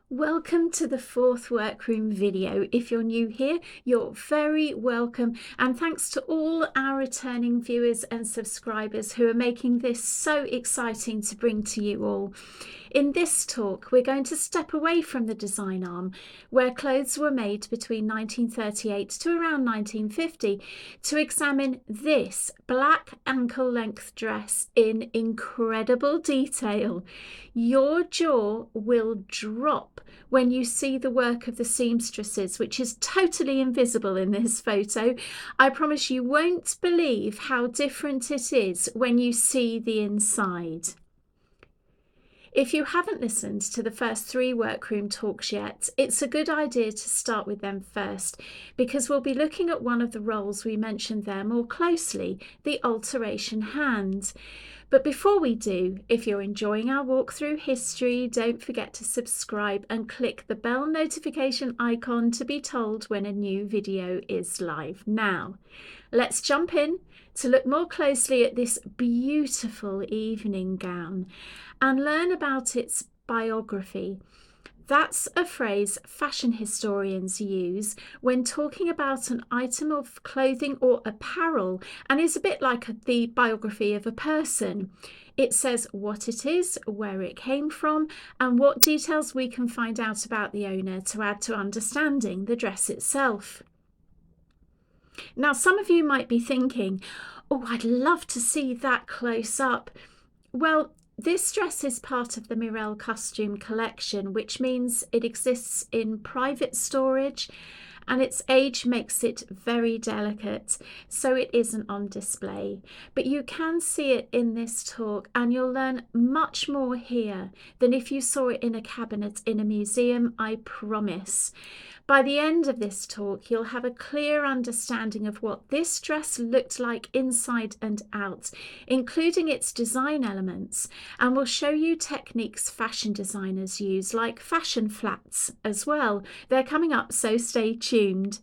Welcome to the fourth workroom video. If you're new here, you're very welcome, and thanks to all our returning viewers and subscribers who are making this so exciting to bring to you all. In this talk, we're going to step away from the design arm, where clothes were made between 1938 to around 1950, to examine this black ankle-length dress in incredible detail. Your jaw will drop when you see the work of the seamstresses, which is totally invisible in this photo. I promise you won't believe how different it is when you see the inside. If you haven't listened to the first 3 workroom talks yet, it's a good idea to start with them first, because we'll be looking at one of the roles we mentioned there more closely, the alteration hand. But before we do, if you're enjoying our walk through history, don't forget to subscribe and click the bell notification icon to be told when a new video is live. Now, let's jump in to look more closely at this beautiful evening gown and learn about its biography. That's a phrase fashion historians use when talking about an item of clothing or apparel, and is a bit like the biography of a person. It says what it is, where it came from, and what details we can find out about the owner to add to understanding the dress itself. Now, some of you might be thinking, oh, I'd love to see that close up. Well, this dress is part of the Mirelle costume collection, which means it exists in private storage, and its age makes it very delicate, so it isn't on display. But you can see it in this talk, and you'll learn much more here than if you saw it in a cabinet in a museum, I promise. By the end of this talk, you'll have a clear understanding of what this dress looked like inside and out, including its design elements, and we'll show you techniques fashion designers use, like fashion flats as well. They're coming up, so stay tuned.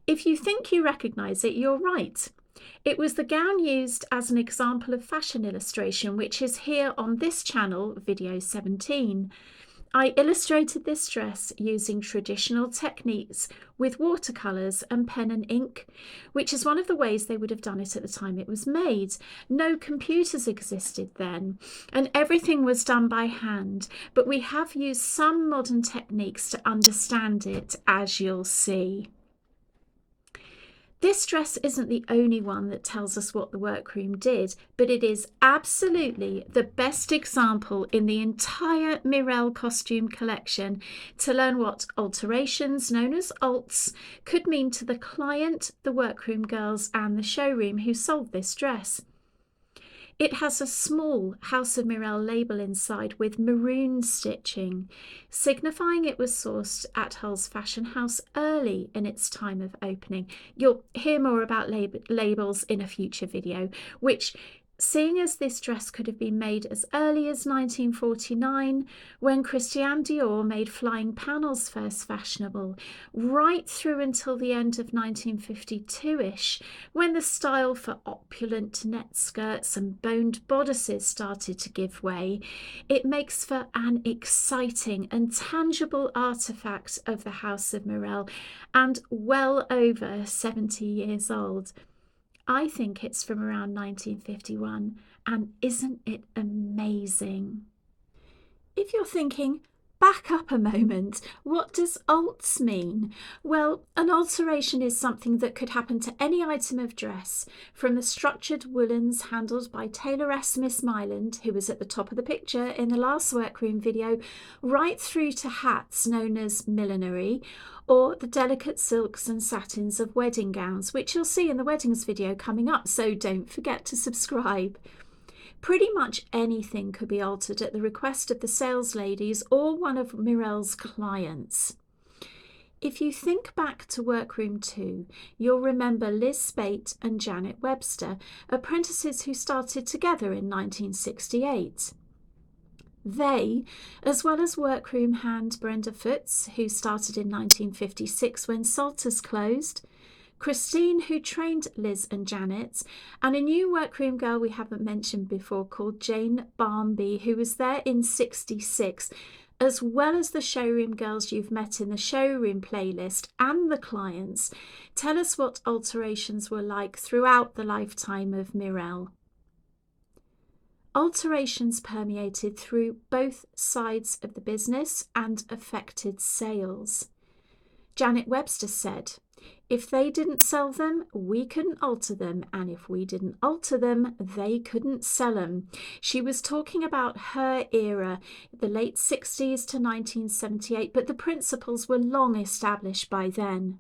If you think you recognise it, you're right. It was the gown used as an example of fashion illustration, which is here on this channel, video 17. I illustrated this dress using traditional techniques with watercolours and pen and ink, which is one of the ways they would have done it at the time it was made. No computers existed then, and everything was done by hand, but we have used some modern techniques to understand it, as you'll see. This dress isn't the only one that tells us what the workroom did, but it is absolutely the best example in the entire Mirelle costume collection to learn what alterations, known as alts, could mean to the client, the workroom girls, and the showroom who sold this dress. It has a small House of Mirelle label inside with maroon stitching, signifying it was sourced at Hull's fashion house early in its time of opening. You'll hear more about labels in a future video, which, seeing as this dress could have been made as early as 1949, when Christian Dior made flying panels first fashionable, right through until the end of 1952-ish, when the style for opulent net skirts and boned bodices started to give way, it makes for an exciting and tangible artefact of the House of Mirelle, and well over 70 years old. I think it's from around 1951, and isn't it amazing? If you're thinking, back up a moment, what does alts mean? Well, an alteration is something that could happen to any item of dress, from the structured woolens handled by tailoress Miss Myland, who was at the top of the picture in the last workroom video, right through to hats known as millinery, or the delicate silks and satins of wedding gowns, which you'll see in the weddings video coming up, so don't forget to subscribe. Pretty much anything could be altered at the request of the sales ladies or one of Mirelle's clients. If you think back to Workroom 2, you'll remember Liz Spate and Janet Webster, apprentices who started together in 1968. They, as well as workroom hand Brenda Foots, who started in 1956 when Salters closed, Christine, who trained Liz and Janet, and a new workroom girl we haven't mentioned before called Jane Barmby, who was there in 66, as well as the showroom girls you've met in the showroom playlist and the clients, tell us what alterations were like throughout the lifetime of Mirelle. Alterations permeated through both sides of the business and affected sales. Janet Webster said, "If they didn't sell them, we couldn't alter them, and if we didn't alter them, they couldn't sell them." She was talking about her era, the late 60s to 1978, but the principles were long established by then.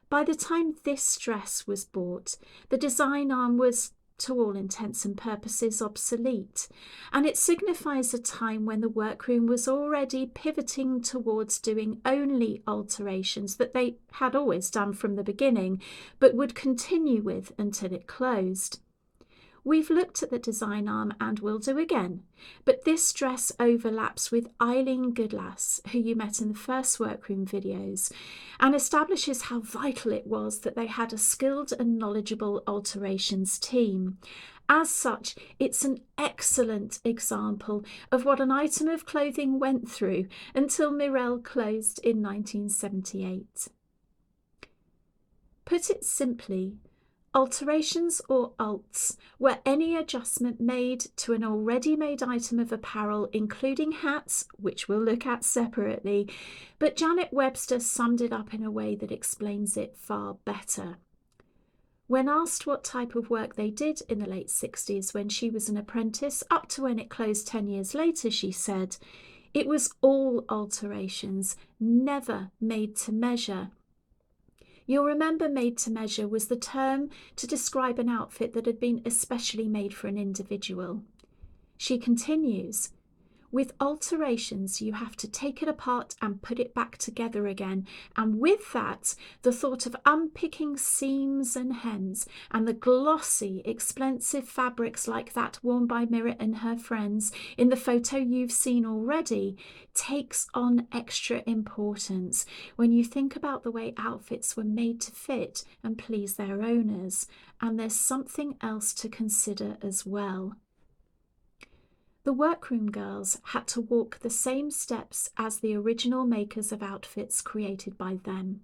By the time this dress was bought, the design arm was, to all intents and purposes, obsolete, and it signifies a time when the workroom was already pivoting towards doing only alterations that they had always done from the beginning, but would continue with until it closed. We've looked at the design arm and will do again, but this dress overlaps with Eileen Goodlass, who you met in the first workroom videos, and establishes how vital it was that they had a skilled and knowledgeable alterations team. As such, it's an excellent example of what an item of clothing went through until Mirelle closed in 1978. Put it simply, alterations, or alts, were any adjustment made to an already made item of apparel, including hats, which we'll look at separately, but Janet Webster summed it up in a way that explains it far better. When asked what type of work they did in the late 60s when she was an apprentice, up to when it closed 10 years later, she said, "It was all alterations, never made to measure." You'll remember made to measure was the term to describe an outfit that had been especially made for an individual. She continues, "With alterations, you have to take it apart and put it back together again. And with that, the thought of unpicking seams and hems and the glossy, expensive fabrics like that worn by Mirelle and her friends in the photo you've seen already takes on extra importance when you think about the way outfits were made to fit and please their owners. And there's something else to consider as well. The workroom girls had to walk the same steps as the original makers of outfits created by them.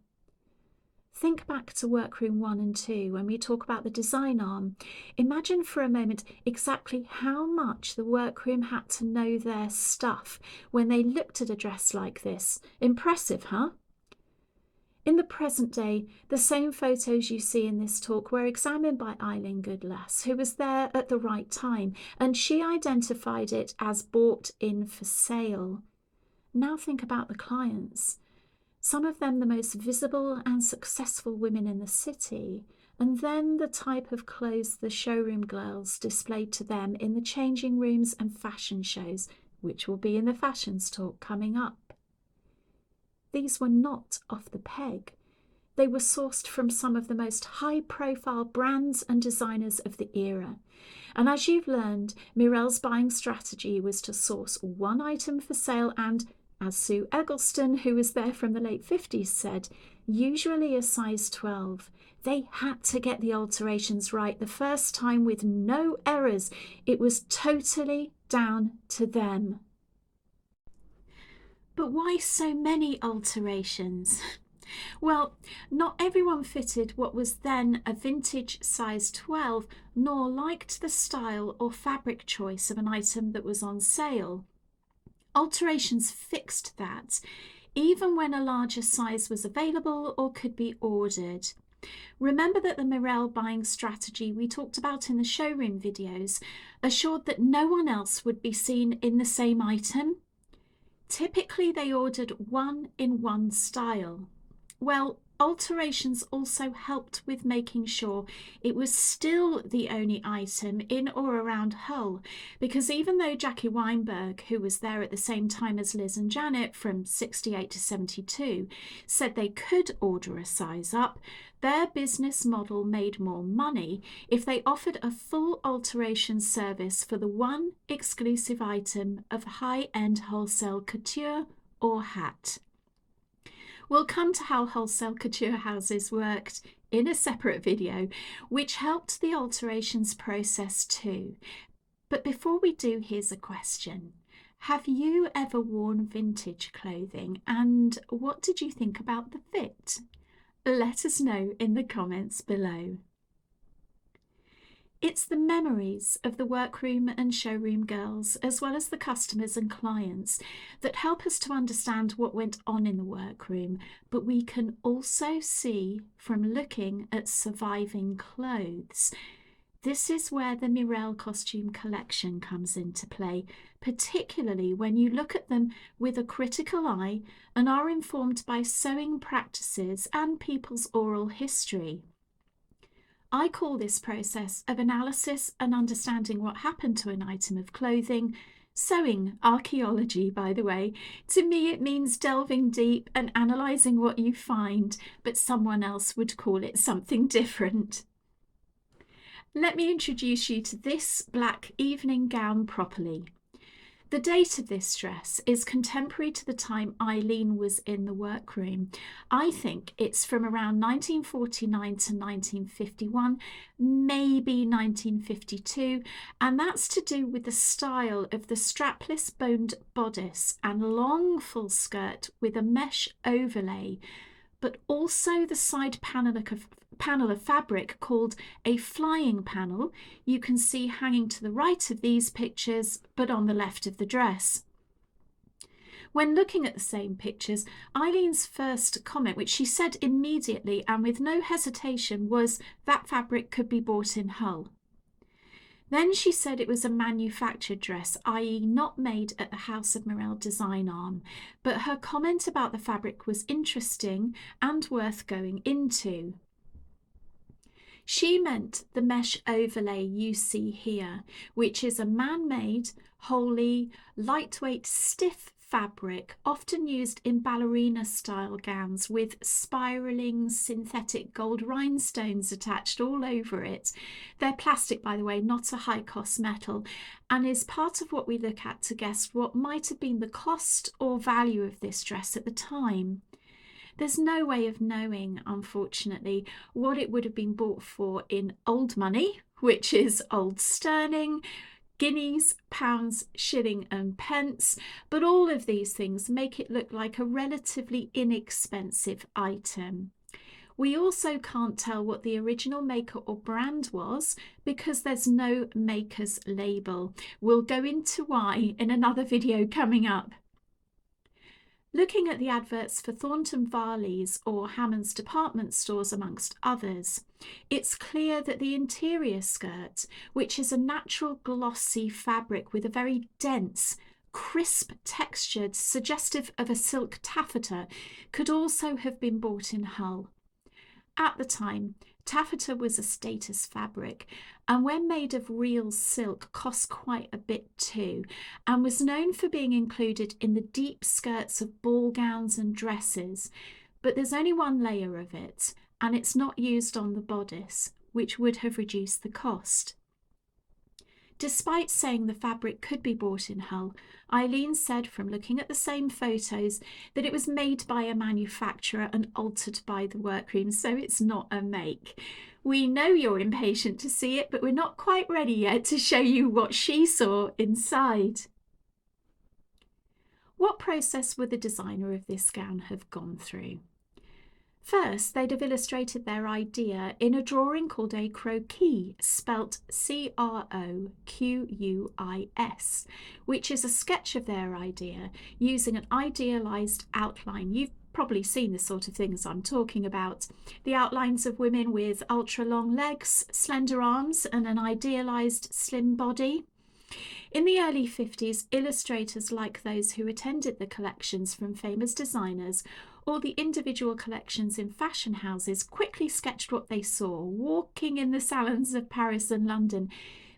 Think back to Workroom 1 and 2 when we talk about the design arm. Imagine for a moment exactly how much the workroom had to know their stuff when they looked at a dress like this. Impressive, huh? In the present day, the same photos you see in this talk were examined by Eileen Goodlass, who was there at the right time, and she identified it as bought in for sale. Now think about the clients. Some of them the most visible and successful women in the city, and then the type of clothes the showroom girls displayed to them in the changing rooms and fashion shows, which will be in the fashions talk coming up. These were not off the peg. They were sourced from some of the most high-profile brands and designers of the era. And as you've learned, Mirelle's buying strategy was to source one item for sale and, as Sue Eggleston, who was there from the late 50s, said, usually a size 12. They had to get the alterations right the first time with no errors. It was totally down to them. But why so many alterations? Well, not everyone fitted what was then a vintage size 12, nor liked the style or fabric choice of an item that was on sale. Alterations fixed that, even when a larger size was available or could be ordered. Remember that the Mirelle buying strategy we talked about in the showroom videos assured that no one else would be seen in the same item? Typically, they ordered one in one style. Well, alterations also helped with making sure it was still the only item in or around Hull, because even though Jackie Weinberg, who was there at the same time as Liz and Janet from 68 to 72, said they could order a size up, their business model made more money if they offered a full alteration service for the one exclusive item of high-end wholesale couture or hat. We'll come to how wholesale couture houses worked in a separate video, which helped the alterations process too. But before we do, here's a question. Have you ever worn vintage clothing, and what did you think about the fit? Let us know in the comments below. It's the memories of the workroom and showroom girls, as well as the customers and clients, that help us to understand what went on in the workroom, but we can also see from looking at surviving clothes. This is where the Mirelle costume collection comes into play, particularly when you look at them with a critical eye and are informed by sewing practices and people's oral history. I call this process of analysis and understanding what happened to an item of clothing sewing archaeology, by the way. To me, it means delving deep and analysing what you find, but someone else would call it something different. Let me introduce you to this black evening gown properly. The date of this dress is contemporary to the time Eileen was in the workroom. I think it's from around 1949 to 1951, maybe 1952, and that's to do with the style of the strapless boned bodice and long full skirt with a mesh overlay, but also the side panel of fabric called a flying panel you can see hanging to the right of these pictures, but on the left of the dress. When looking at the same pictures, Eileen's first comment, which she said immediately and with no hesitation, was that fabric could be bought in Hull. Then she said it was a manufactured dress, i.e. not made at the House of Mirelle design arm, but her comment about the fabric was interesting and worth going into. She meant the mesh overlay you see here, which is a man-made, wholly, lightweight, stiff fabric, often used in ballerina-style gowns with spiralling synthetic gold rhinestones attached all over it. They're plastic, by the way, not a high-cost metal, and is part of what we look at to guess what might have been the cost or value of this dress at the time. There's no way of knowing, unfortunately, what it would have been bought for in old money, which is old sterling, guineas, pounds, shilling and pence, but all of these things make it look like a relatively inexpensive item. We also can't tell what the original maker or brand was because there's no maker's label. We'll go into why in another video coming up. Looking at the adverts for Thornton Varley's or Hammond's department stores amongst others, it's clear that the interior skirt, which is a natural glossy fabric with a very dense, crisp texture suggestive of a silk taffeta, could also have been bought in Hull. At the time, taffeta was a status fabric, and when made of real silk cost quite a bit too, and was known for being included in the deep skirts of ball gowns and dresses, but there's only one layer of it, and it's not used on the bodice, which would have reduced the cost. Despite saying the fabric could be bought in Hull, Eileen said from looking at the same photos that it was made by a manufacturer and altered by the workroom, so it's not a make. We know you're impatient to see it, but we're not quite ready yet to show you what she saw inside. What process would the designer of this gown have gone through? First, they'd have illustrated their idea in a drawing called a croquis, spelt C-R-O-Q-U-I-S, which is a sketch of their idea using an idealised outline. You've probably seen the sort of things I'm talking about. The outlines of women with ultra-long legs, slender arms and an idealised slim body. In the early 50s, illustrators like those who attended the collections from famous designers or the individual collections in fashion houses quickly sketched what they saw walking in the salons of Paris and London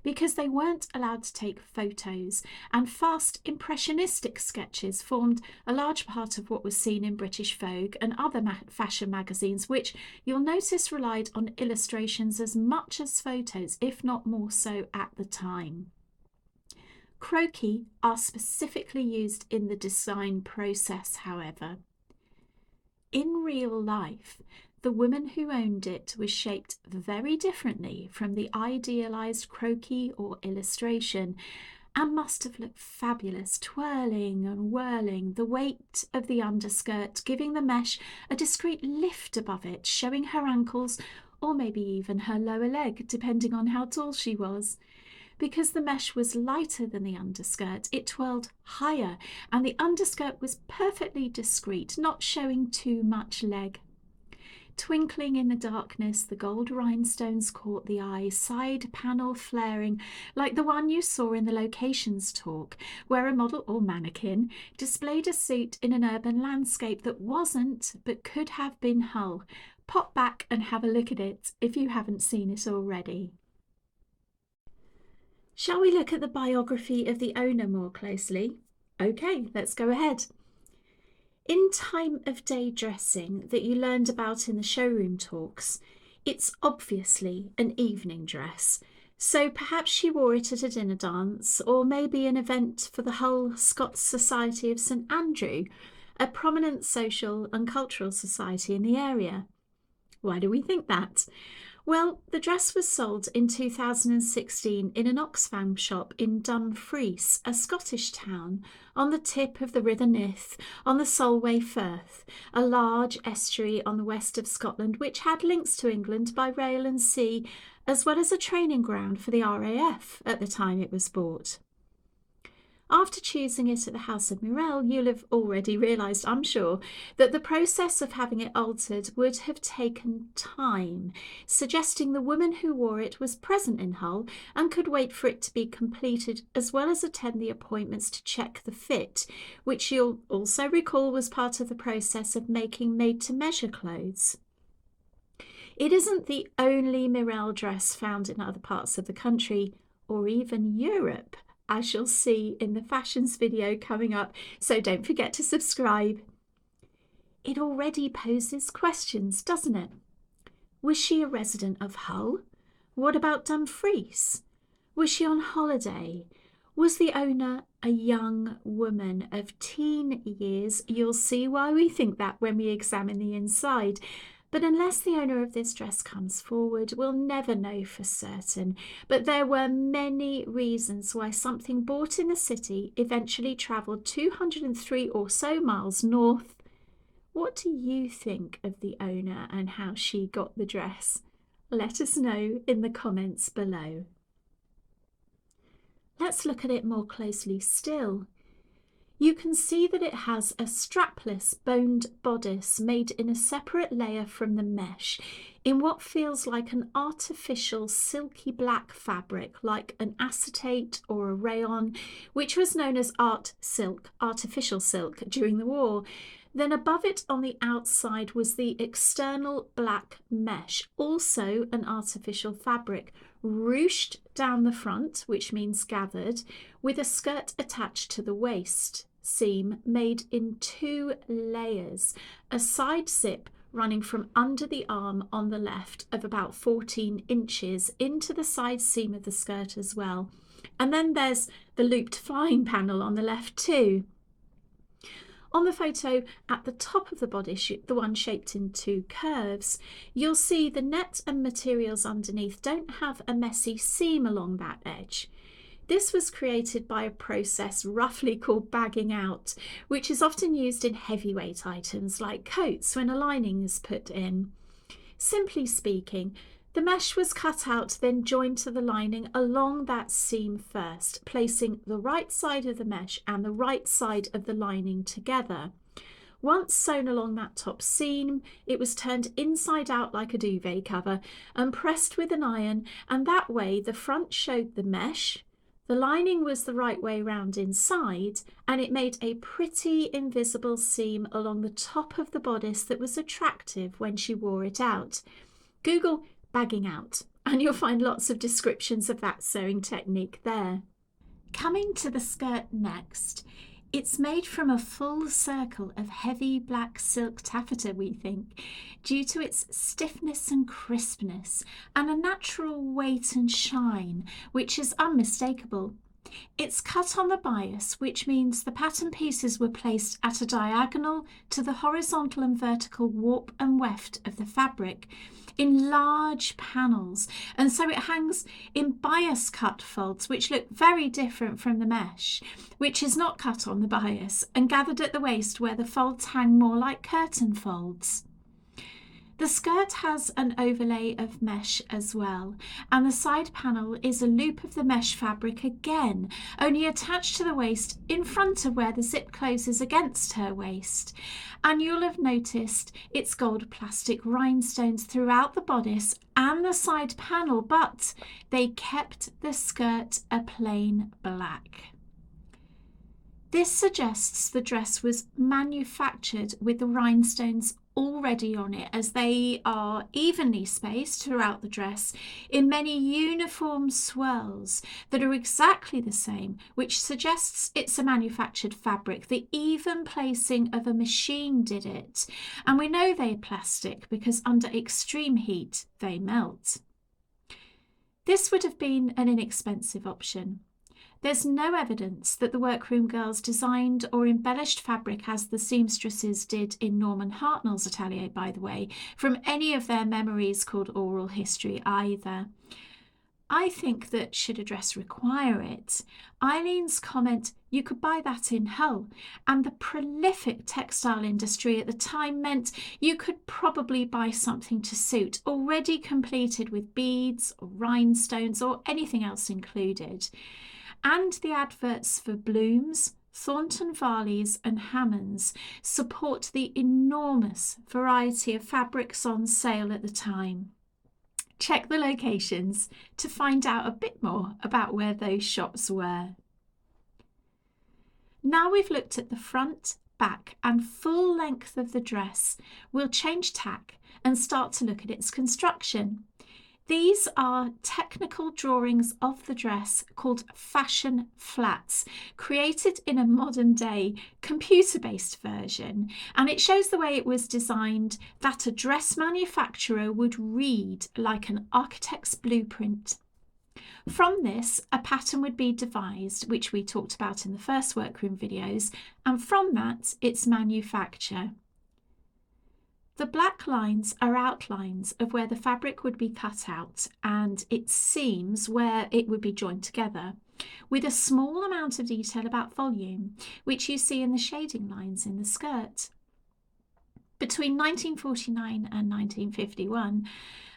because they weren't allowed to take photos, and fast impressionistic sketches formed a large part of what was seen in British Vogue and other fashion magazines, which you'll notice relied on illustrations as much as photos, if not more so at the time. Croquis are specifically used in the design process, however. In real life, the woman who owned it was shaped very differently from the idealised croquis or illustration, and must have looked fabulous, twirling and whirling, the weight of the underskirt giving the mesh a discreet lift above it, showing her ankles or maybe even her lower leg, depending on how tall she was. Because the mesh was lighter than the underskirt, it twirled higher, and the underskirt was perfectly discreet, not showing too much leg. Twinkling in the darkness, the gold rhinestones caught the eye, side panel flaring like the one you saw in the locations talk, where a model or mannequin displayed a suit in an urban landscape that wasn't but could have been Hull. Pop back and have a look at it if you haven't seen it already. Shall we look at the biography of the owner more closely? Okay, let's go ahead. In time of day dressing that you learned about in the showroom talks, it's obviously an evening dress. So perhaps she wore it at a dinner dance, or maybe an event for the whole Scots Society of St Andrew, a prominent social and cultural society in the area. Why do we think that? Well, the dress was sold in 2016 in an Oxfam shop in Dumfries, a Scottish town on the tip of the River Nith on the Solway Firth, a large estuary on the west of Scotland which had links to England by rail and sea, as well as a training ground for the RAF at the time it was bought. After choosing it at the house of Mirelle, you'll have already realised, I'm sure, that the process of having it altered would have taken time, suggesting the woman who wore it was present in Hull and could wait for it to be completed, as well as attend the appointments to check the fit, which you'll also recall was part of the process of making made-to-measure clothes. It isn't the only Mirelle dress found in other parts of the country, or even Europe, as you'll see in the fashions video coming up, so don't forget to subscribe. It already poses questions, doesn't it? Was she a resident of Hull? What about Dumfries? Was she on holiday? Was the owner a young woman of teen years? You'll see why we think that when we examine the inside. But unless the owner of this dress comes forward, we'll never know for certain. But there were many reasons why something bought in the city eventually travelled 203 or so miles north. What do you think of the owner and how she got the dress? Let us know in the comments below. Let's look at it more closely still. You can see that it has a strapless boned bodice made in a separate layer from the mesh, in what feels like an artificial silky black fabric like an acetate or a rayon, which was known as art silk, artificial silk, during the war. Then above it on the outside was the external black mesh, also an artificial fabric, ruched down the front, which means gathered, with a skirt attached to the waist seam made in 2 layers, a side zip running from under the arm on the left of about 14 inches into the side seam of the skirt as well. And then there's the looped flying panel on the left too. On the photo at the top of the bodice, the one shaped in 2 curves, you'll see the net and materials underneath don't have a messy seam along that edge. This was created by a process roughly called bagging out, which is often used in heavyweight items like coats when a lining is put in. Simply speaking, the mesh was cut out, then joined to the lining along that seam first, placing the right side of the mesh and the right side of the lining together. Once sewn along that top seam, it was turned inside out like a duvet cover and pressed with an iron, and that way the front showed the mesh, the lining was the right way round inside, and it made a pretty invisible seam along the top of the bodice that was attractive when she wore it out. Google bagging out and you'll find lots of descriptions of that sewing technique there. Coming to the skirt next, it's made from a full circle of heavy black silk taffeta, we think, due to its stiffness and crispness and a natural weight and shine, which is unmistakable. It's cut on the bias, which means the pattern pieces were placed at a diagonal to the horizontal and vertical warp and weft of the fabric in large panels, and so it hangs in bias cut folds which look very different from the mesh, which is not cut on the bias and gathered at the waist where the folds hang more like curtain folds. The skirt has an overlay of mesh as well, and the side panel is a loop of the mesh fabric again, only attached to the waist in front of where the zip closes against her waist. And you'll have noticed it's gold plastic rhinestones throughout the bodice and the side panel, but they kept the skirt a plain black. This suggests the dress was manufactured with the rhinestones already on it, as they are evenly spaced throughout the dress in many uniform swirls that are exactly the same, which suggests it's a manufactured fabric. The even placing of a machine did it, and we know they're plastic because under extreme heat they melt. This would have been an inexpensive option. There's no evidence that the Workroom girls designed or embellished fabric as the seamstresses did in Norman Hartnell's atelier, by the way, from any of their memories called oral history either. I think that should a dress require it, Eileen's comment, you could buy that in Hull, and the prolific textile industry at the time meant you could probably buy something to suit, already completed with beads or rhinestones or anything else included. And the adverts for Blooms, Thornton Varleys and Hammonds support the enormous variety of fabrics on sale at the time. Check the locations to find out a bit more about where those shops were. Now we've looked at the front, back and full length of the dress, we'll change tack and start to look at its construction. These are technical drawings of the dress called fashion flats, created in a modern day computer-based version, and it shows the way it was designed that a dress manufacturer would read like an architect's blueprint. From this, a pattern would be devised, which we talked about in the first Workroom videos, and from that, its manufacture. The black lines are outlines of where the fabric would be cut out and its seams where it would be joined together, with a small amount of detail about volume, which you see in the shading lines in the skirt. Between 1949 and 1951,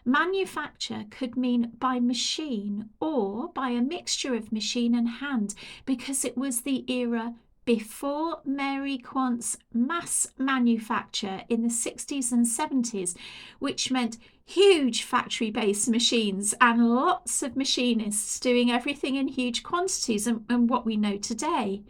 manufacture could mean by machine or by a mixture of machine and hand, because it was the era before Mary Quant's mass manufacture in the 60s and 70s, which meant huge factory-based machines and lots of machinists doing everything in huge quantities and what we know today.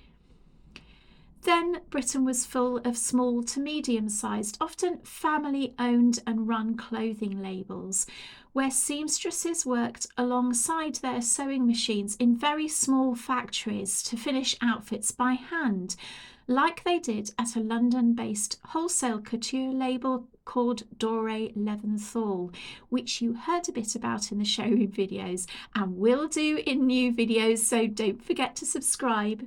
Then Britain was full of small to medium-sized, often family-owned and run clothing labels, where seamstresses worked alongside their sewing machines in very small factories to finish outfits by hand, like they did at a London-based wholesale couture label called Doreé Leventhal, which you heard a bit about in the showroom videos and will do in new videos, so don't forget to subscribe.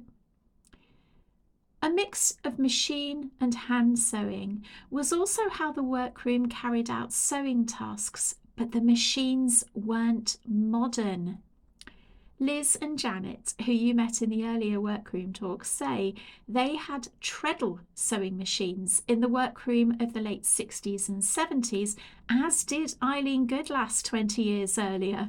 A mix of machine and hand sewing was also how the Workroom carried out sewing tasks, but the machines weren't modern. Liz and Janet, who you met in the earlier Workroom talks, say they had treadle sewing machines in the Workroom of the late 60s and 70s, as did Eileen Goodlass 20 years earlier.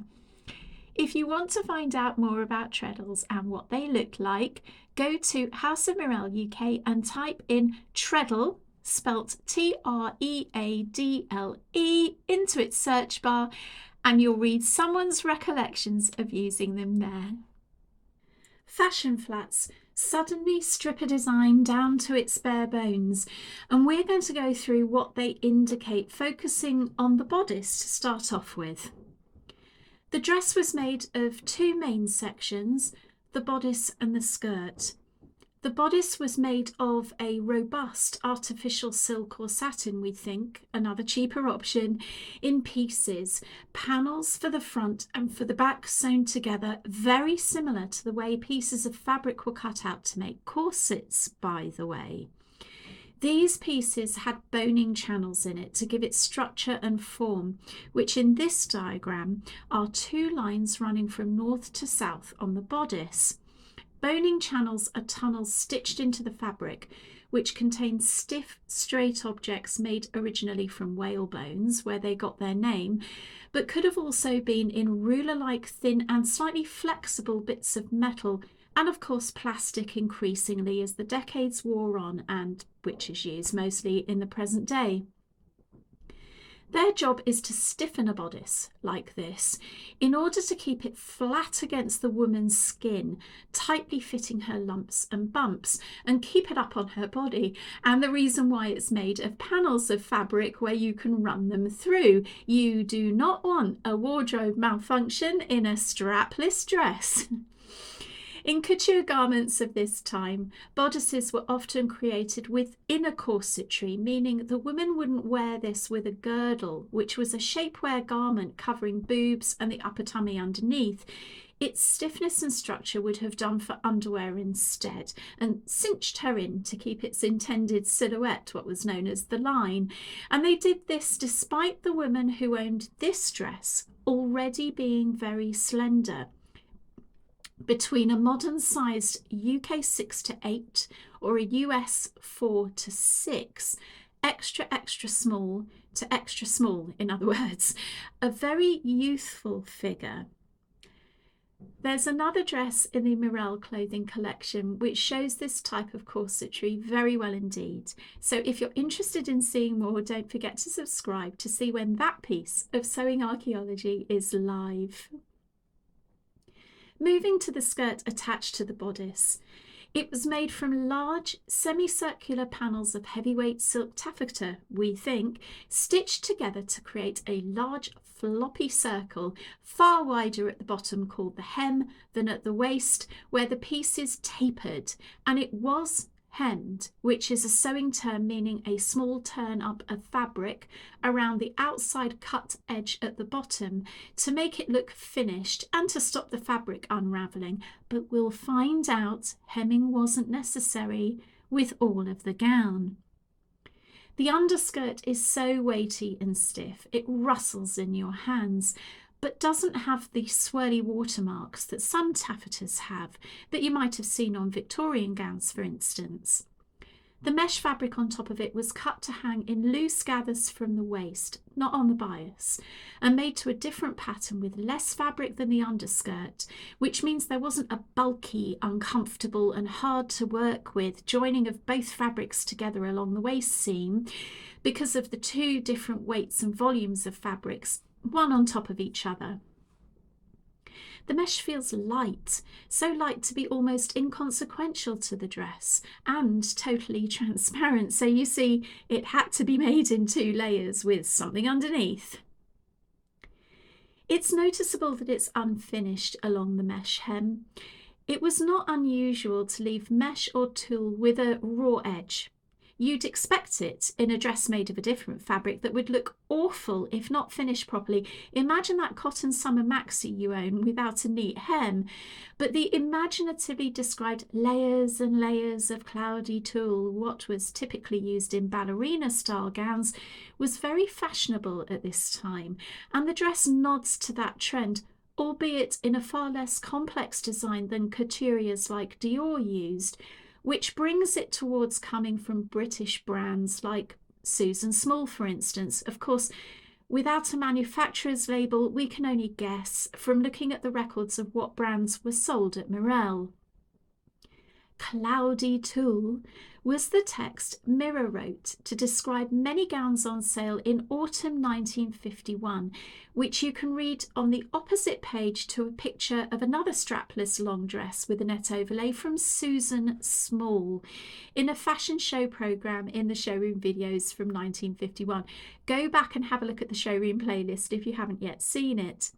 If you want to find out more about treadles and what they look like, go to House of Mirelle UK and type in treadle, spelt Treadle, into its search bar, and you'll read someone's recollections of using them there. Fashion flats suddenly strip a design down to its bare bones, and we're going to go through what they indicate, focusing on the bodice to start off with. The dress was made of two main sections, the bodice and the skirt. The bodice was made of a robust artificial silk or satin, we think, another cheaper option, in pieces, panels for the front and for the back sewn together, very similar to the way pieces of fabric were cut out to make corsets, by the way. These pieces had boning channels in it to give it structure and form, which in this diagram are two lines running from north to south on the bodice. Boning channels are tunnels stitched into the fabric, which contain stiff, straight objects made originally from whale bones, where they got their name, but could have also been in ruler-like thin and slightly flexible bits of metal, and of course plastic increasingly as the decades wore on, and which is used mostly in the present day. Their job is to stiffen a bodice like this in order to keep it flat against the woman's skin, tightly fitting her lumps and bumps, and keep it up on her body. And the reason why it's made of panels of fabric where you can run them through. You do not want a wardrobe malfunction in a strapless dress. In couture garments of this time, bodices were often created with inner corsetry, meaning the woman wouldn't wear this with a girdle, which was a shapewear garment covering boobs and the upper tummy underneath. Its stiffness and structure would have done for underwear instead, and cinched her in to keep its intended silhouette, what was known as the line. And they did this despite the woman who owned this dress already being very slender, between a modern sized UK 6 to 8 or a US 4 to 6, extra small to extra small, in other words, a very youthful figure. There's another dress in the Mirelle clothing collection which shows this type of corsetry very well indeed. So if you're interested in seeing more, don't forget to subscribe to see when that piece of sewing archaeology is live. Moving to the skirt attached to the bodice, it was made from large semicircular panels of heavyweight silk taffeta, we think, stitched together to create a large floppy circle, far wider at the bottom called the hem than at the waist, where the pieces tapered, and it was hemmed, which is a sewing term meaning a small turn up of fabric around the outside cut edge at the bottom to make it look finished and to stop the fabric unravelling. But we'll find out hemming wasn't necessary with all of the gown. The underskirt is so weighty and stiff it rustles in your hands, but doesn't have the swirly watermarks that some taffetas have that you might have seen on Victorian gowns, for instance. The mesh fabric on top of it was cut to hang in loose gathers from the waist, not on the bias, and made to a different pattern with less fabric than the underskirt, which means there wasn't a bulky, uncomfortable and hard to work with joining of both fabrics together along the waist seam because of the two different weights and volumes of fabrics, one on top of each other. The mesh feels light, so light to be almost inconsequential to the dress, and totally transparent, so you see it had to be made in 2 layers with something underneath. It's noticeable that it's unfinished along the mesh hem. It was not unusual to leave mesh or tulle with a raw edge. You'd expect it in a dress made of a different fabric that would look awful if not finished properly. Imagine that cotton summer maxi you own without a neat hem. But the imaginatively described layers and layers of cloudy tulle, what was typically used in ballerina-style gowns, was very fashionable at this time, and the dress nods to that trend, albeit in a far less complex design than couturiers like Dior used, which brings it towards coming from British brands like Susan Small, for instance. Of course, without a manufacturer's label, we can only guess from looking at the records of what brands were sold at Mirelle. Cloudy tulle was the text Mirror wrote to describe many gowns on sale in autumn 1951, which you can read on the opposite page to a picture of another strapless long dress with a net overlay from Susan Small in a fashion show programme in the showroom videos from 1951. Go back and have a look at the showroom playlist if you haven't yet seen it.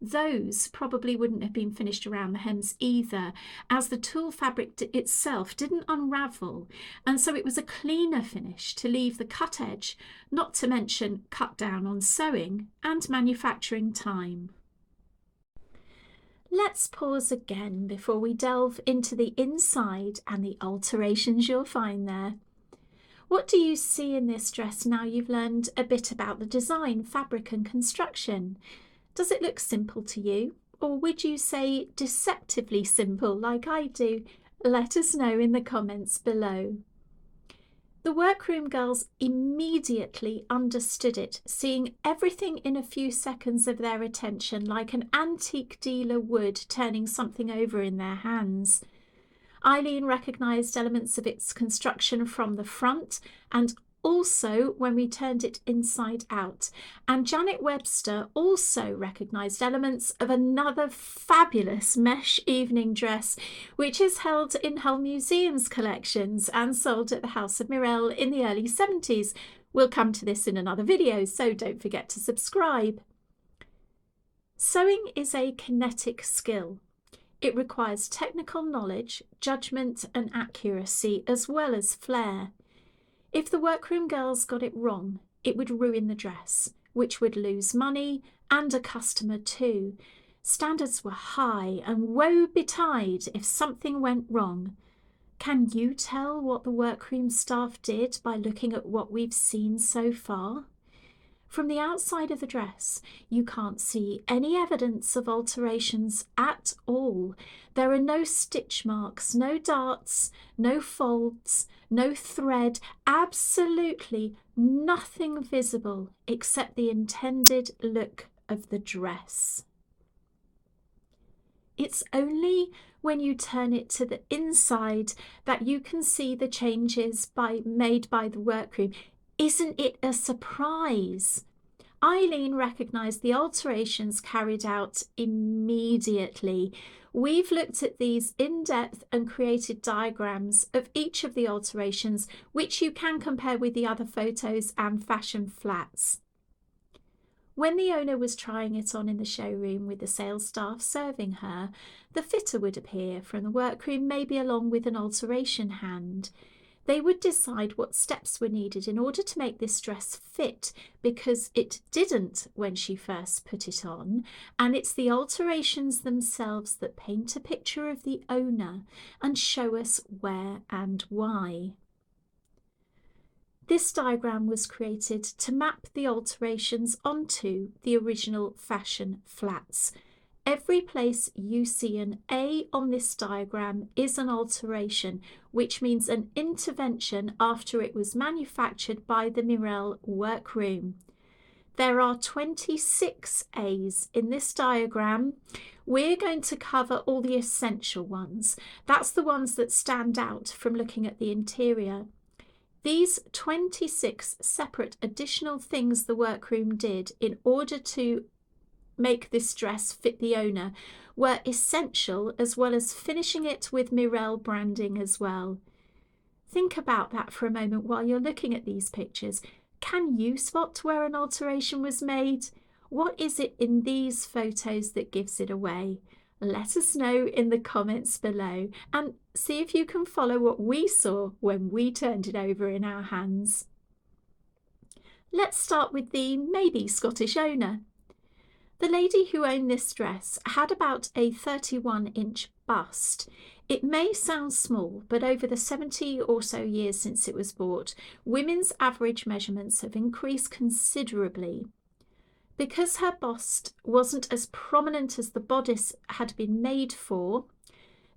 Those probably wouldn't have been finished around the hems either, as the tulle fabric itself didn't unravel, and so it was a cleaner finish to leave the cut edge, not to mention cut down on sewing and manufacturing time. Let's pause again before we delve into the inside and the alterations you'll find there. What do you see in this dress now you've learned a bit about the design, fabric and construction? Does it look simple to you? Or would you say deceptively simple like I do? Let us know in the comments below. The workroom girls immediately understood it, seeing everything in a few seconds of their attention like an antique dealer would turning something over in their hands. Eileen recognised elements of its construction from the front and also when we turned it inside out. And Janet Webster also recognised elements of another fabulous mesh evening dress, which is held in Hull Museum's collections and sold at the House of Mirelle in the early 70s. We'll come to this in another video, so don't forget to subscribe. Sewing is a kinetic skill. It requires technical knowledge, judgment and accuracy, as well as flair. If the workroom girls got it wrong, it would ruin the dress, which would lose money and a customer too. Standards were high and woe betide if something went wrong. Can you tell what the workroom staff did by looking at what we've seen so far? From the outside of the dress, you can't see any evidence of alterations at all. There are no stitch marks, no darts, no folds, no thread, absolutely nothing visible except the intended look of the dress. It's only when you turn it to the inside that you can see the changes made by the workroom. Isn't it a surprise? Eileen recognised the alterations carried out immediately. We've looked at these in depth and created diagrams of each of the alterations, which you can compare with the other photos and fashion flats. When the owner was trying it on in the showroom with the sales staff serving her, the fitter would appear from the workroom, maybe along with an alteration hand. They would decide what steps were needed in order to make this dress fit, because it didn't when she first put it on, and it's the alterations themselves that paint a picture of the owner and show us where and why. This diagram was created to map the alterations onto the original fashion flats. Every place you see an A on this diagram is an alteration, which means an intervention after it was manufactured by the Mirelle workroom. There are 26 A's in this diagram. We're going to cover all the essential ones. That's the ones that stand out from looking at the interior. These 26 separate additional things the workroom did in order to make this dress fit the owner were essential, as well as finishing it with Mirelle branding as well. Think about that for a moment while you're looking at these pictures. Can you spot where an alteration was made? What is it in these photos that gives it away? Let us know in the comments below and see if you can follow what we saw when we turned it over in our hands. Let's start with the maybe Scottish owner. The lady who owned this dress had about a 31-inch bust. It may sound small, but over the 70 or so years since it was bought, women's average measurements have increased considerably. Because her bust wasn't as prominent as the bodice had been made for,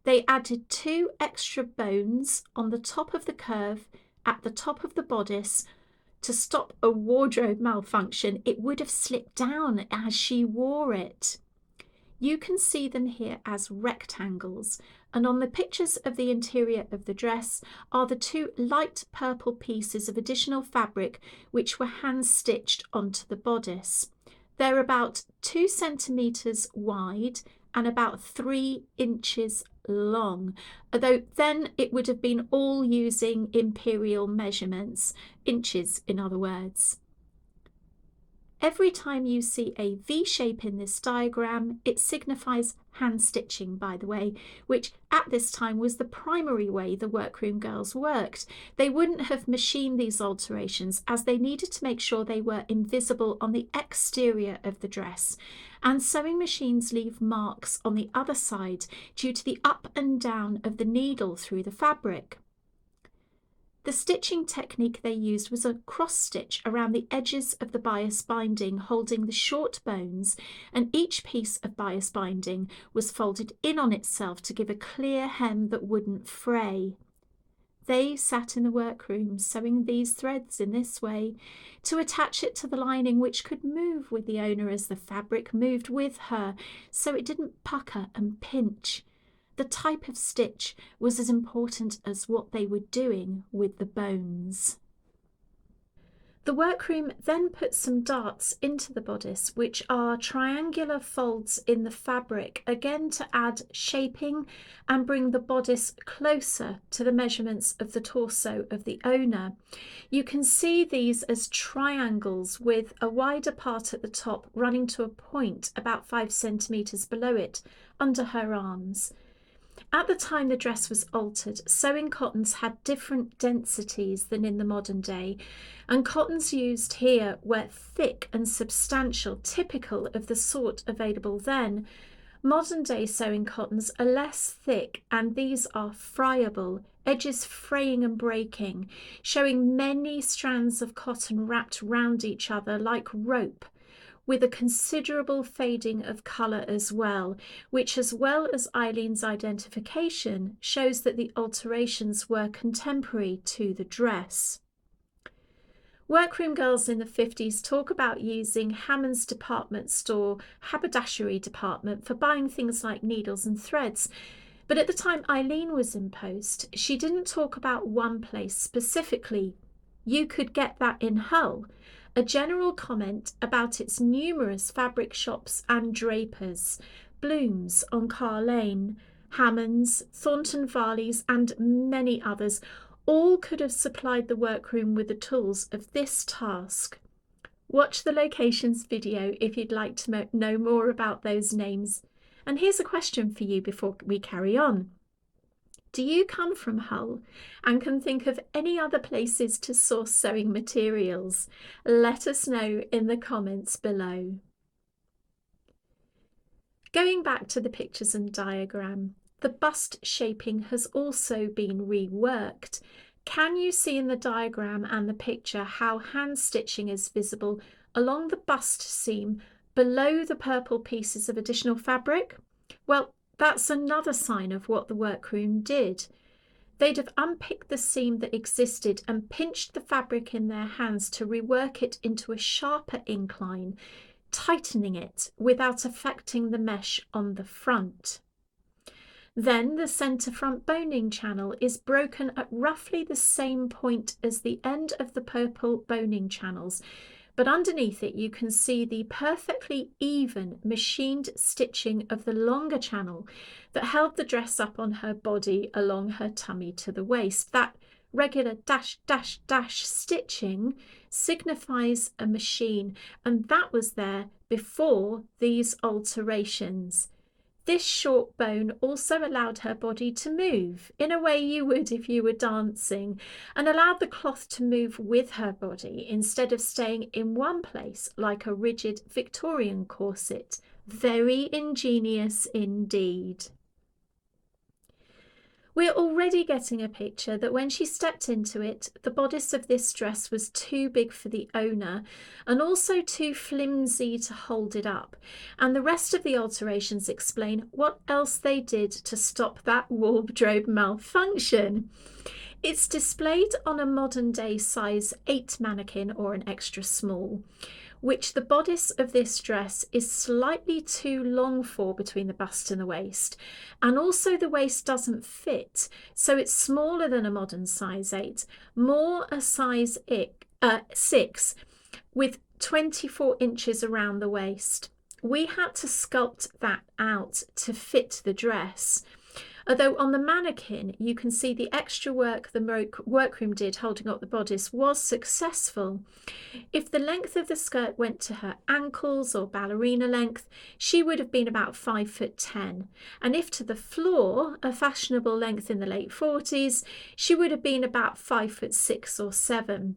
they added 2 extra bones on the top of the curve at the top of the bodice to stop a wardrobe malfunction. It would have slipped down as she wore it. You can see them here as rectangles, and on the pictures of the interior of the dress are the 2 light purple pieces of additional fabric which were hand stitched onto the bodice. They're about 2 centimetres wide and about 3 inches long, although then it would have been all using imperial measurements, inches in other words. Every time you see a V shape in this diagram, it signifies hand stitching, by the way, which at this time was the primary way the workroom girls worked. They wouldn't have machined these alterations as they needed to make sure they were invisible on the exterior of the dress. And sewing machines leave marks on the other side due to the up and down of the needle through the fabric. The stitching technique they used was a cross stitch around the edges of the bias binding, holding the short bones, and each piece of bias binding was folded in on itself to give a clear hem that wouldn't fray. They sat in the workroom sewing these threads in this way to attach it to the lining, which could move with the owner as the fabric moved with her, so it didn't pucker and pinch. The type of stitch was as important as what they were doing with the bones. The workroom then put some darts into the bodice, which are triangular folds in the fabric, again to add shaping and bring the bodice closer to the measurements of the torso of the owner. You can see these as triangles with a wider part at the top running to a point about 5 centimetres below it, under her arms. At the time the dress was altered, sewing cottons had different densities than in the modern day, and cottons used here were thick and substantial, typical of the sort available then. Modern day sewing cottons are less thick, and these are friable, edges fraying and breaking, showing many strands of cotton wrapped round each other like rope, with a considerable fading of colour as well as Eileen's identification, shows that the alterations were contemporary to the dress. Workroom girls in the 50s talk about using Hammond's department store haberdashery department for buying things like needles and threads. But at the time Eileen was in post, she didn't talk about one place specifically. You could get that in Hull. A general comment about its numerous fabric shops and drapers, Bloom's on Carr Lane, Hammond's, Thornton Varley's, and many others, all could have supplied the workroom with the tools of this task. Watch the locations video if you'd like to know more about those names. And here's a question for you before we carry on. Do you come from Hull and can think of any other places to source sewing materials? Let us know in the comments below. Going back to the pictures and diagram, the bust shaping has also been reworked. Can you see in the diagram and the picture how hand stitching is visible along the bust seam below the purple pieces of additional fabric? Well, that's another sign of what the workroom did. They'd have unpicked the seam that existed and pinched the fabric in their hands to rework it into a sharper incline, tightening it without affecting the mesh on the front. Then the centre front boning channel is broken at roughly the same point as the end of the purple boning channels, but underneath it you can see the perfectly even machined stitching of the longer channel that held the dress up on her body along her tummy to the waist. That regular dash, dash, dash stitching signifies a machine, and that was there before these alterations. This short bone also allowed her body to move in a way you would if you were dancing, and allowed the cloth to move with her body instead of staying in one place like a rigid Victorian corset. Very ingenious indeed. We're already getting a picture that when she stepped into it, the bodice of this dress was too big for the owner and also too flimsy to hold it up. And the rest of the alterations explain what else they did to stop that wardrobe malfunction. It's displayed on a modern day size 8 mannequin or an extra small, which the bodice of this dress is slightly too long for between the bust and the waist, and also the waist doesn't fit, so it's smaller than a modern size 8, more a size 6 with 24 inches around the waist. We had to sculpt that out to fit the dress. Although on the mannequin you can see the extra work the workroom did holding up the bodice was successful. If the length of the skirt went to her ankles or ballerina length, she would have been about 5'10", and if to the floor, a fashionable length in the late 40s, she would have been about 5'6" or 7".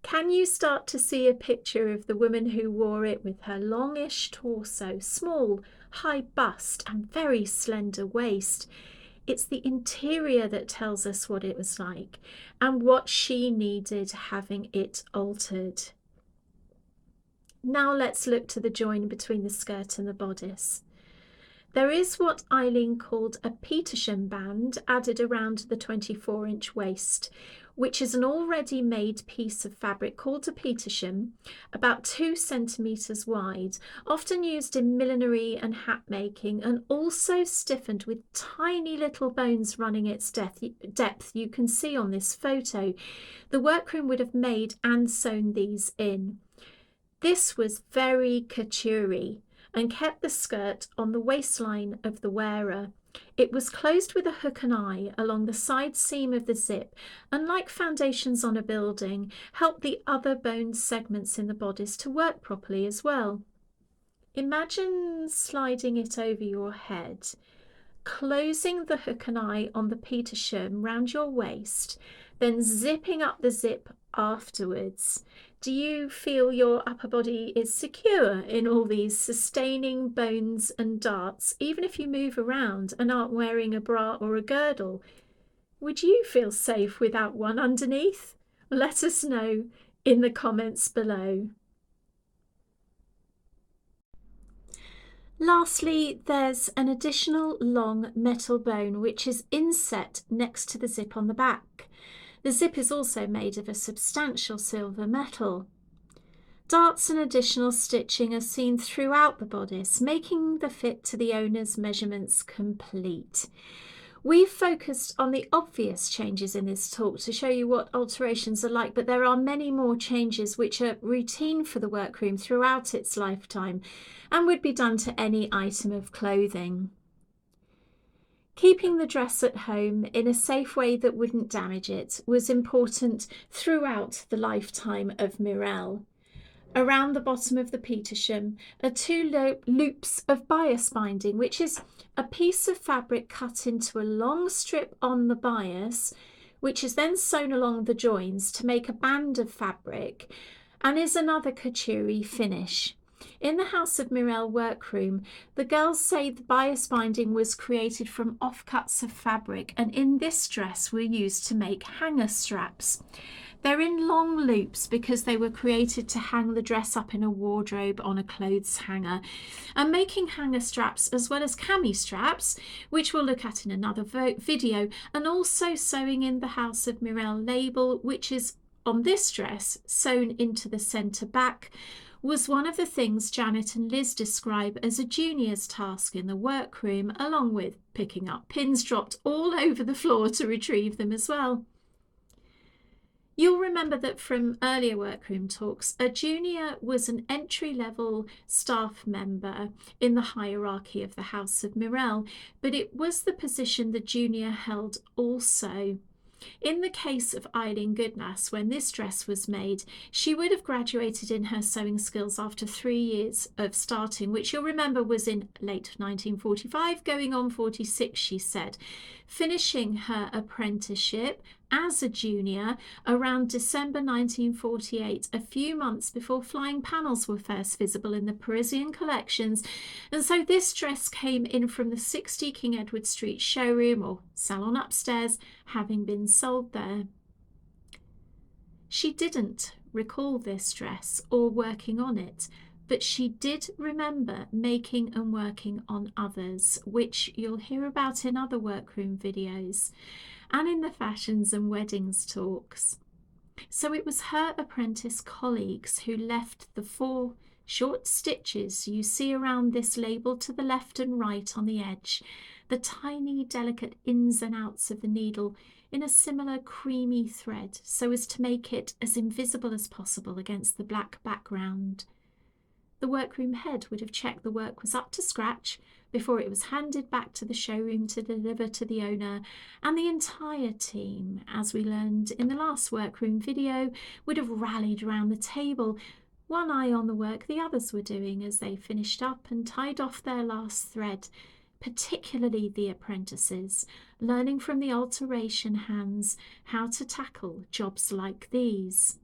Can you start to see a picture of the woman who wore it with her longish torso, small, high bust and very slender waist? It's the interior that tells us what it was like and what she needed having it altered. Now let's look to the join between the skirt and the bodice. There is what Eileen called a Petersham band added around the 24-inch waist, which is an already made piece of fabric called a Petersham, about 2 centimetres wide, often used in millinery and hat making, and also stiffened with tiny little bones running its depth you can see on this photo. The workroom would have made and sewn these in. This was very couture and kept the skirt on the waistline of the wearer. It was closed with a hook and eye along the side seam of the zip, and like foundations on a building, helped the other bone segments in the bodice to work properly as well. Imagine sliding it over your head, closing the hook and eye on the Petersham round your waist, then zipping up the zip afterwards. Do you feel your upper body is secure in all these sustaining bones and darts, even if you move around and aren't wearing a bra or a girdle? Would you feel safe without one underneath? Let us know in the comments below. Lastly, there's an additional long metal bone which is inset next to the zip on the back. The zip is also made of a substantial silver metal. Darts and additional stitching are seen throughout the bodice, making the fit to the owner's measurements complete. We've focused on the obvious changes in this talk to show you what alterations are like, but there are many more changes which are routine for the workroom throughout its lifetime and would be done to any item of clothing. Keeping the dress at home in a safe way that wouldn't damage it was important throughout the lifetime of Mirelle. Around the bottom of the Petersham are 2 loops of bias binding, which is a piece of fabric cut into a long strip on the bias, which is then sewn along the joins to make a band of fabric, and is another couture finish. In the House of Mirelle workroom, the girls say the bias binding was created from offcuts of fabric, and in this dress were used to make hanger straps. They're in long loops because they were created to hang the dress up in a wardrobe on a clothes hanger. And making hanger straps as well as cami straps, which we'll look at in another video, and also sewing in the House of Mirelle label, which is on this dress sewn into the centre back, was one of the things Janet and Liz describe as a junior's task in the workroom, along with picking up pins dropped all over the floor to retrieve them as well. You'll remember that from earlier workroom talks, a junior was an entry-level staff member in the hierarchy of the House of Mirelle, but it was the position the junior held also. In the case of Eileen Goodnass, when this dress was made, she would have graduated in her sewing skills after 3 years of starting, which you'll remember was in late 1945, going on 46, she said, finishing her apprenticeship as a junior around December 1948, a few months before flying panels were first visible in the Parisian collections. And so this dress came in from the 60 King Edward Street showroom or salon upstairs, having been sold there. She didn't recall this dress or working on it, but she did remember making and working on others, which you'll hear about in other workroom videos and in the fashions and weddings talks. So it was her apprentice colleagues who left the 4 short stitches you see around this label to the left and right on the edge, the tiny delicate ins and outs of the needle in a similar creamy thread, so as to make it as invisible as possible against the black background. The workroom head would have checked the work was up to scratch, before it was handed back to the showroom to deliver to the owner, and the entire team, as we learned in the last workroom video, would have rallied around the table, one eye on the work the others were doing as they finished up and tied off their last thread, particularly the apprentices, learning from the alteration hands how to tackle jobs like these.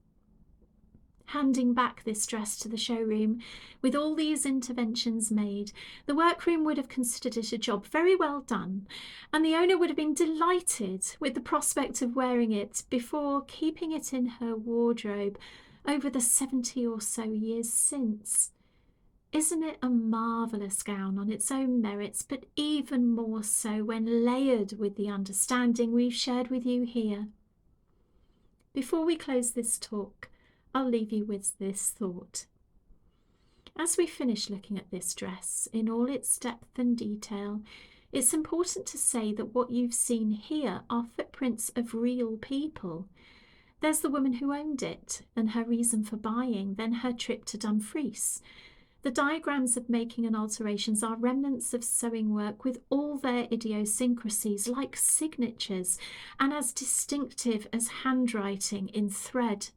Handing back this dress to the showroom, with all these interventions made, the workroom would have considered it a job very well done, and the owner would have been delighted with the prospect of wearing it before keeping it in her wardrobe over the 70 or so years since. Isn't it a marvellous gown on its own merits, but even more so when layered with the understanding we've shared with you here? Before we close this talk, I'll leave you with this thought. As we finish looking at this dress in all its depth and detail, it's important to say that what you've seen here are footprints of real people. There's the woman who owned it and her reason for buying, then her trip to Dumfries. The diagrams of making and alterations are remnants of sewing work with all their idiosyncrasies, like signatures, and as distinctive as handwriting in thread.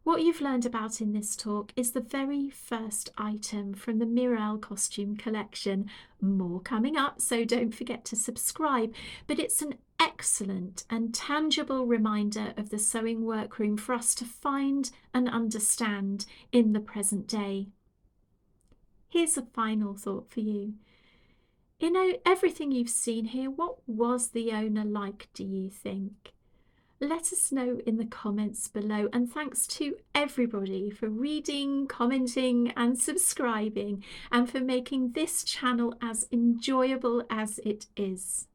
What you've learned about in this talk is the very first item from the Mirelle costume collection. More coming up, so don't forget to subscribe. But it's an excellent and tangible reminder of the sewing workroom for us to find and understand in the present day. Here's a final thought for you. In everything you've seen here, what was the owner like, do you think? Let us know in the comments below, and thanks to everybody for reading, commenting and subscribing, and for making this channel as enjoyable as it is.